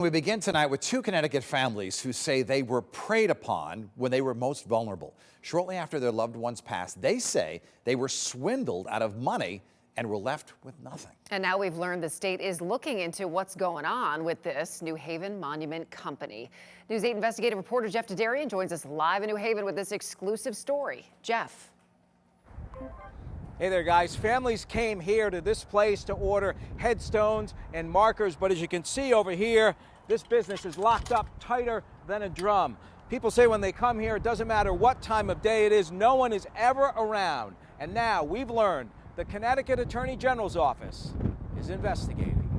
We begin tonight with two Connecticut families who say they were preyed upon when they were most vulnerable. Shortly after their loved ones passed, they say they were swindled out of money and were left with nothing. And now we've learned the state is looking into what's going on with this New Haven Monument Company. News 8 investigative reporter Jeff Dedarian joins us live in New Haven with this exclusive story. Jeff. Hey there, guys. Families came here to this place to order headstones and markers, but as you can see over here, this business is locked up tighter than a drum. People say when they come here, it doesn't matter what time of day it is, no one is ever around. And now we've learned the Connecticut Attorney General's office is investigating.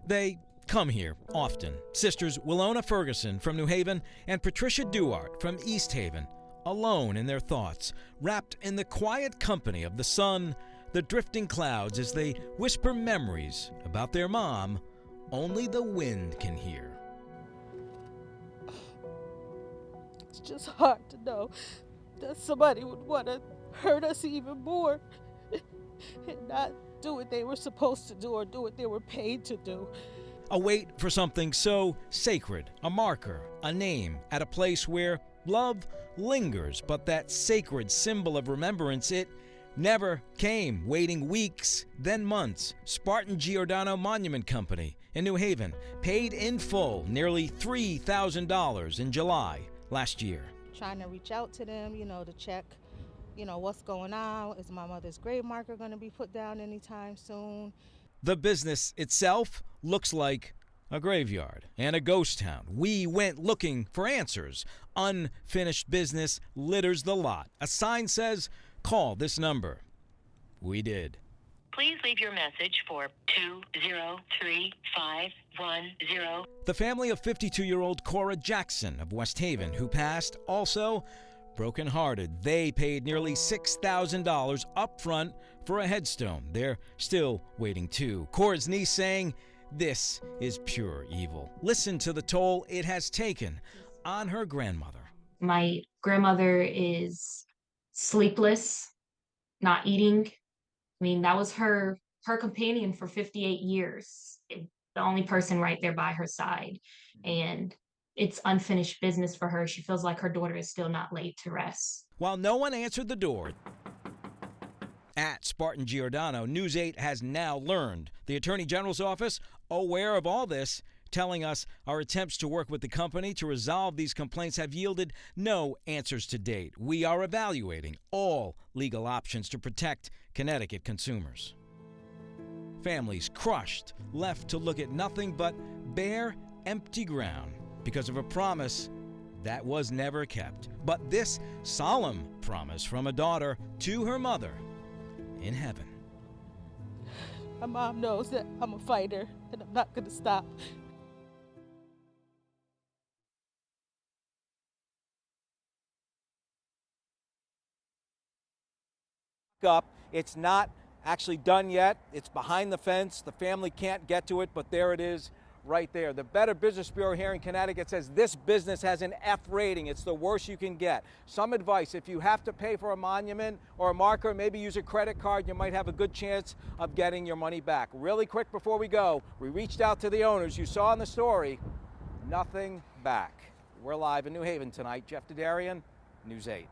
They come here often. Sisters Willona Ferguson from New Haven and Patricia Duart from East Haven, alone in their thoughts, wrapped in the quiet company of the sun, the drifting clouds as they whisper memories about their mom only the wind can hear. It's just hard to know that somebody would want to hurt us even more and not do what they were supposed to do or do what they were paid to do. A wait for something so sacred, a marker, a name, at a place where love lingers, but that sacred symbol of remembrance, it never came. Waiting weeks, then months. Spartan Giordano Monument Company in New Haven paid in full nearly $3,000 in July last year. Trying to reach out to them, to check, what's going on. Is my mother's grave marker going to be put down anytime soon? The business itself looks like a graveyard and a ghost town. We went looking for answers. Unfinished business litters the lot. A sign says, call this number. We did. Please leave your message for 203510. The family of 52-year-old Cora Jackson of West Haven, who passed, also brokenhearted. They paid nearly $6,000 up front for a headstone. They're still waiting too. Cora's niece saying, this is pure evil. Listen to the toll it has taken on her grandmother. My grandmother is sleepless, not eating. I mean, that was her companion for 58 years. The only person right there by her side. And it's unfinished business for her. She feels like her daughter is still not laid to rest. While no one answered the door at Spartan Giordano, News 8 has now learned the Attorney General's office, aware of all this, telling us our attempts to work with the company to resolve these complaints have yielded no answers to date. We are evaluating all legal options to protect Connecticut consumers. Families crushed, left to look at nothing but bare, empty ground because of a promise that was never kept. But this solemn promise from a daughter to her mother in heaven. My mom knows that I'm a fighter and I'm not going to stop. Up. It's not actually done yet. It's behind the fence. The family can't get to it, but there it is right there. The Better Business Bureau here in Connecticut says this business has an F rating. It's the worst you can get. Some advice: if you have to pay for a monument or a marker, maybe use a credit card. You might have a good chance of getting your money back. Really quick before we go, we reached out to the owners. You saw in the story, nothing back. We're live in New Haven tonight. Jeff Dedarian, News 8.